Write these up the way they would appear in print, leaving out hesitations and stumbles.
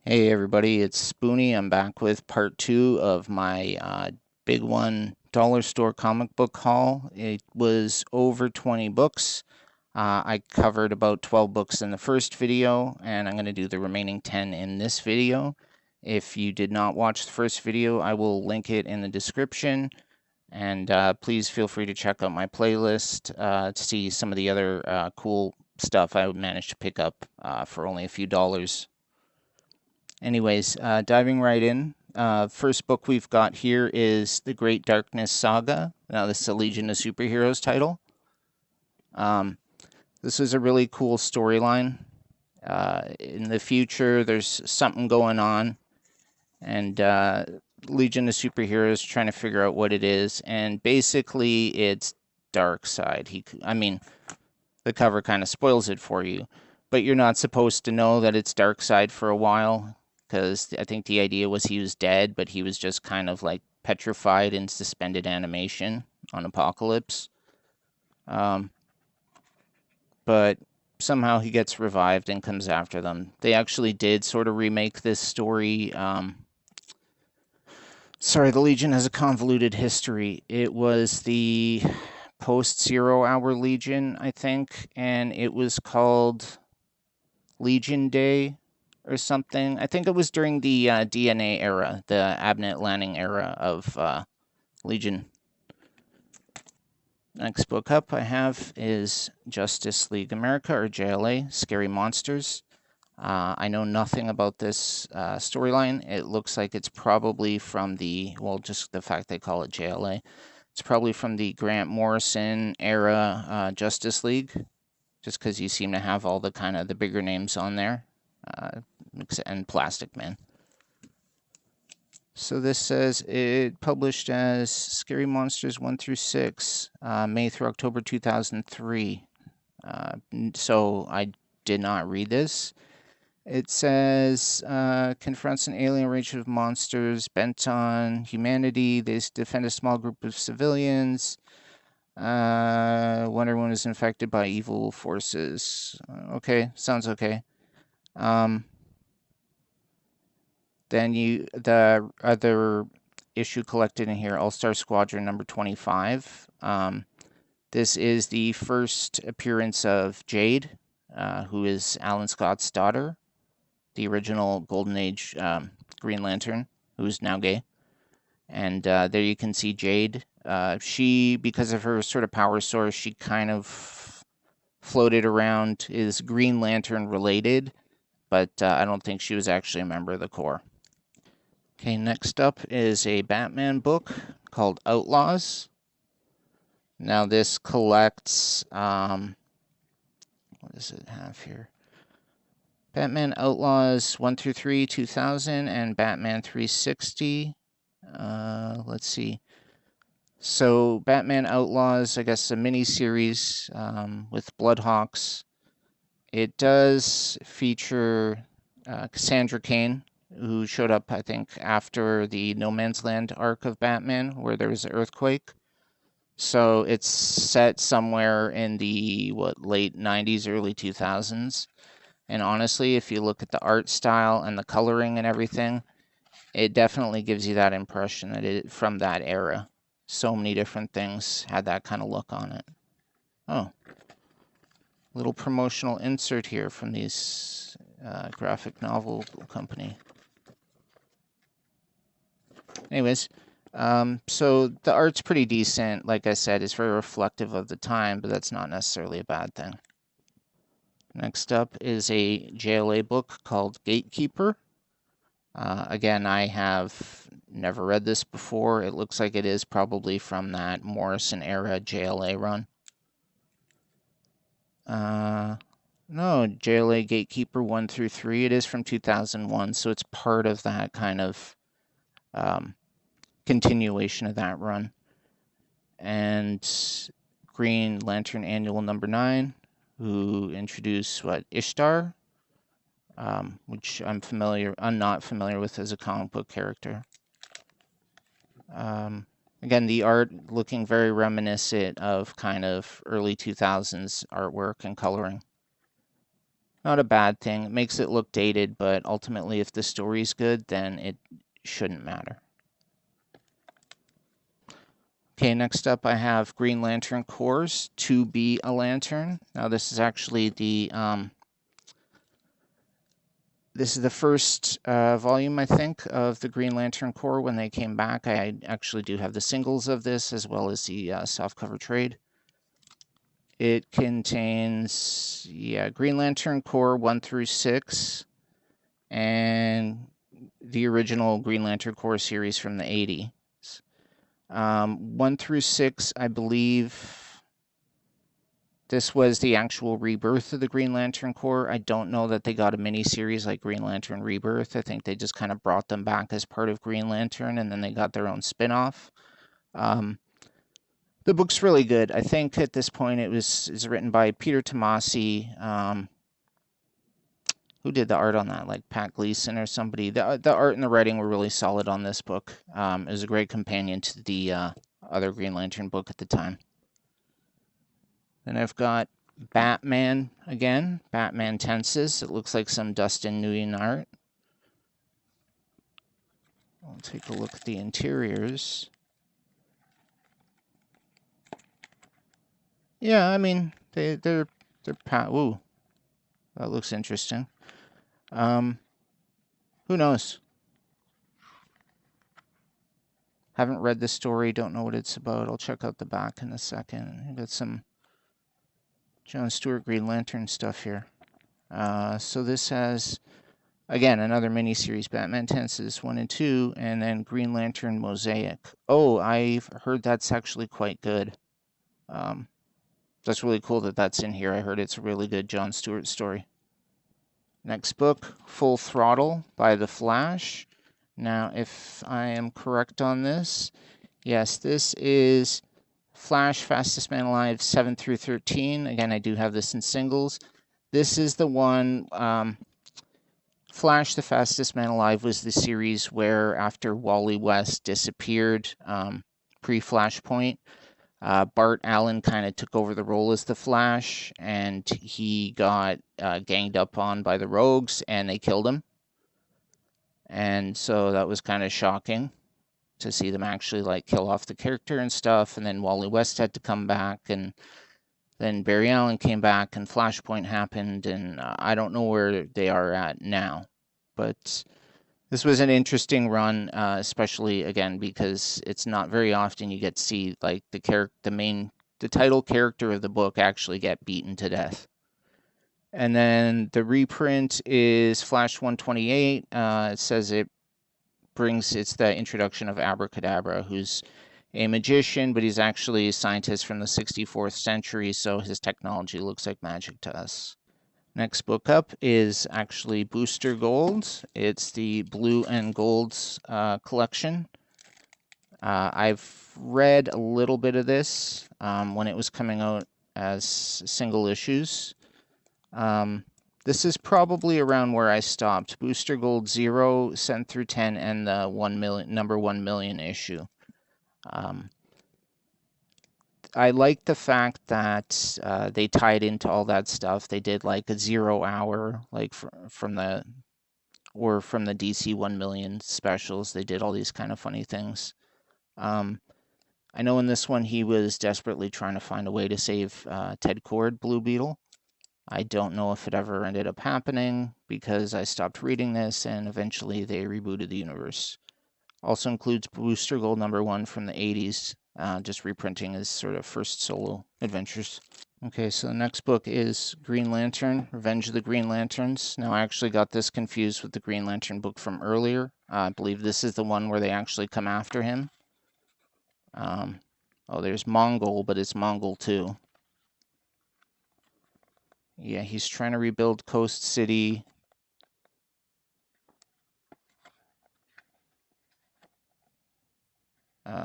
Hey everybody, it's Spoonie. I'm back with part two of my big one dollar store comic book haul. It was over 20 books. I covered about 12 books in the first video, and I'm going to do the remaining 10 in this video. If you did not watch the first video, I will link it in the description. And please feel free to check out my playlist to see some of the other cool stuff I managed to pick up for only a few dollars. Anyways, diving right in. First book we've got here is The Great Darkness Saga. Now, this is a Legion of Superheroes title. This is a really cool storyline. In the future, there's something going on, and Legion of Superheroes trying to figure out what it is. And basically, it's Darkseid. I mean, the cover kind of spoils it for you, but you're not supposed to know that it's Darkseid for a while, because I think the idea was he was dead, but he was just kind of like petrified in suspended animation on Apocalypse. But somehow he gets revived and comes after them. They actually did sort of remake this story. Sorry, the Legion has a convoluted history. It was the post-Zero Hour Legion, I think, and it was called Legion Day or something. I think it was during the DNA era, the Abnett Lanning era of Legion. Next book up I have is Justice League America, or JLA, Scary Monsters. I know nothing about this storyline. It looks like it's probably from just the fact they call it JLA. It's probably from the Grant Morrison era Justice League, just because you seem to have all the kind of the bigger names on there, and Plastic Man. So this says it published as Scary Monsters 1 through 6, May through October 2003. So I did not read this. It says confronts an alien race of monsters bent on humanity. They defend a small group of civilians. Wonder Woman is infected by evil forces. Okay, sounds okay. Then the other issue collected in here, All-Star Squadron number 25. This is the first appearance of Jade, who is Alan Scott's daughter, the original Golden Age Green Lantern, who's now gay. And there you can see Jade. She, because of her sort of power source, she kind of floated around, is Green Lantern related, but I don't think she was actually a member of the Corps. Okay, next up is a Batman book called Outlaws. Now this collects, what does it have here? Batman Outlaws 1 through 3, 2000, and Batman 360. Let's see. So Batman Outlaws, I guess a mini-series with Bloodhawks. It does feature Cassandra Cain, who showed up, I think, after the No Man's Land arc of Batman, where there was an earthquake. So it's set somewhere in the, late 90s, early 2000s. And honestly, if you look at the art style and the coloring and everything, it definitely gives you that impression that it from that era. So many different things had that kind of look on it. Oh, little promotional insert here from these graphic novel company. Anyways, so the art's pretty decent. Like I said, it's very reflective of the time, but that's not necessarily a bad thing. Next up is a JLA book called Gatekeeper. Again, I have never read this before. It looks like it is probably from that Morrison era JLA run. No, JLA Gatekeeper 1 through 3. It is from 2001, so it's part of that kind of continuation of that run. And Green Lantern Annual number 9, who introduced Ishtar, which I'm not familiar with as a comic book character. Again, the art looking very reminiscent of kind of early 2000s artwork and coloring. Not a bad thing. It makes it look dated, but ultimately, if the story's good, then it shouldn't matter. Okay, next up I have Green Lantern Corps To Be a Lantern. Now this is actually the first volume, I think, of the Green Lantern Corps when they came back. I actually do have the singles of this as well as the softcover trade. It contains, Green Lantern Corps 1 through 6 and the original Green Lantern Corps series from the 80s. 1 through 6, I believe this was the actual rebirth of the Green Lantern Corps. I don't know that they got a mini-series like Green Lantern Rebirth. I think they just kind of brought them back as part of Green Lantern, and then they got their own spin-off. The book's really good. I think at this point is written by Peter Tomasi. Who did the art on that? Like Pat Gleason or somebody. The art and the writing were really solid on this book. It was a great companion to the other Green Lantern book at the time. Then I've got Batman again, Batman Tenses. It looks like some Dustin Nguyen art. I'll take a look at the interiors. Yeah, I mean, they're ooh, that looks interesting. Who knows? Haven't read the story, don't know what it's about. I'll check out the back in a second. I got some John Stewart Green Lantern stuff here. So this has, again, another miniseries, Batman Tenses 1 and 2, and then Green Lantern Mosaic. Oh, I've heard that's actually quite good. That's really cool that that's in here. I heard it's a really good John Stewart story. Next book, Full Throttle by The Flash. Now, if I am correct on this, yes, this is Flash Fastest Man Alive 7 through 13. Again, I do have this in singles. This is the one, Flash the Fastest Man Alive was the series where after Wally West disappeared, pre-Flashpoint, Bart Allen kind of took over the role as the Flash, and he got ganged up on by the Rogues, and they killed him. And so that was kind of shocking to see them actually like kill off the character and stuff. And then Wally West had to come back, and then Barry Allen came back, and Flashpoint happened, and I don't know where they are at now. But this was an interesting run, especially, again, because it's not very often you get to see like the title character of the book actually get beaten to death. And then the reprint is Flash 128. It says it's the introduction of Abracadabra, who's a magician, but he's actually a scientist from the 64th century, so his technology looks like magic to us. Next book up is actually Booster Gold. It's the Blue and Gold collection. I've read a little bit of this when it was coming out as single issues. This is probably around where I stopped. Booster Gold 0, sent through 10, and the number 1 million issue. I like the fact that they tied into all that stuff. They did like a 0 hour, like from the DC 1 million specials. They did all these kind of funny things. I know in this one he was desperately trying to find a way to save Ted Kord, Blue Beetle. I don't know if it ever ended up happening because I stopped reading this, and eventually they rebooted the universe. Also includes Booster Gold number 1 from the 80s, just reprinting his sort of first solo adventures. Okay, so the next book is Green Lantern, Revenge of the Green Lanterns. Now, I actually got this confused with the Green Lantern book from earlier. I believe this is the one where they actually come after him. Oh, there's Mongol, but it's Mongol 2. Yeah, he's trying to rebuild Coast City.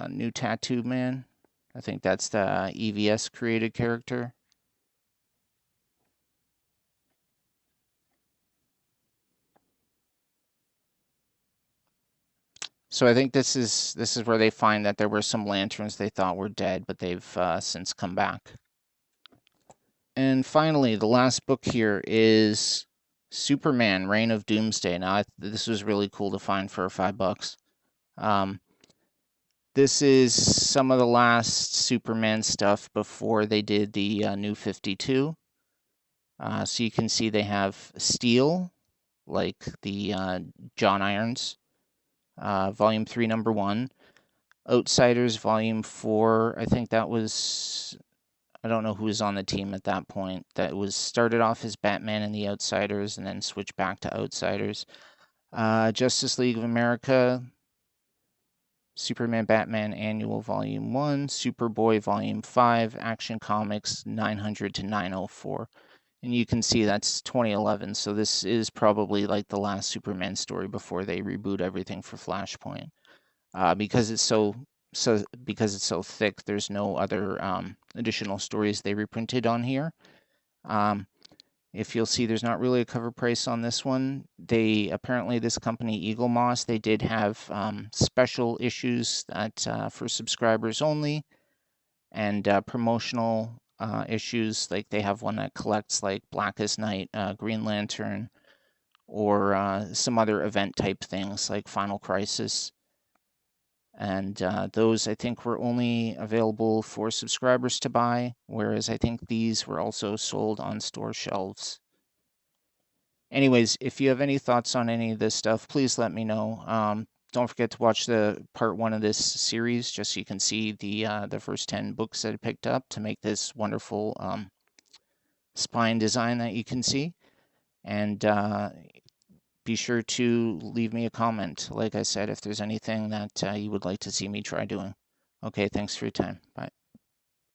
New Tattoo Man. I think that's the EVS created character. So I think this is where they find that there were some lanterns they thought were dead, but they've since come back. And finally, the last book here is Superman, Reign of Doomsday. Now, this was really cool to find for $5. This is some of the last Superman stuff before they did the New 52. So you can see they have Steel, like the John Irons, Volume 3, Number 1. Outsiders, Volume 4. I think that was, I don't know who was on the team at that point. That was started off as Batman and the Outsiders and then switched back to Outsiders. Justice League of America, Superman Batman Annual Volume 1, Superboy Volume 5, Action Comics 900 to 904. And you can see that's 2011, so this is probably like the last Superman story before they reboot everything for Flashpoint. Because it's so thick, there's no other additional stories they reprinted on here. If you'll see, there's not really a cover price on this one. They apparently, this company Eagle Moss, they did have special issues that for subscribers only, and promotional issues. Like they have one that collects like Blackest Night, Green Lantern, or some other event type things like Final Crisis. And those, I think, were only available for subscribers to buy, whereas I think these were also sold on store shelves. Anyways, if you have any thoughts on any of this stuff, please let me know. Don't forget to watch the part 1 of this series, just so you can see the first 10 books that I picked up to make this wonderful spine design that you can see. And be sure to leave me a comment, like I said, if there's anything that you would like to see me try doing. Okay, thanks for your time. Bye.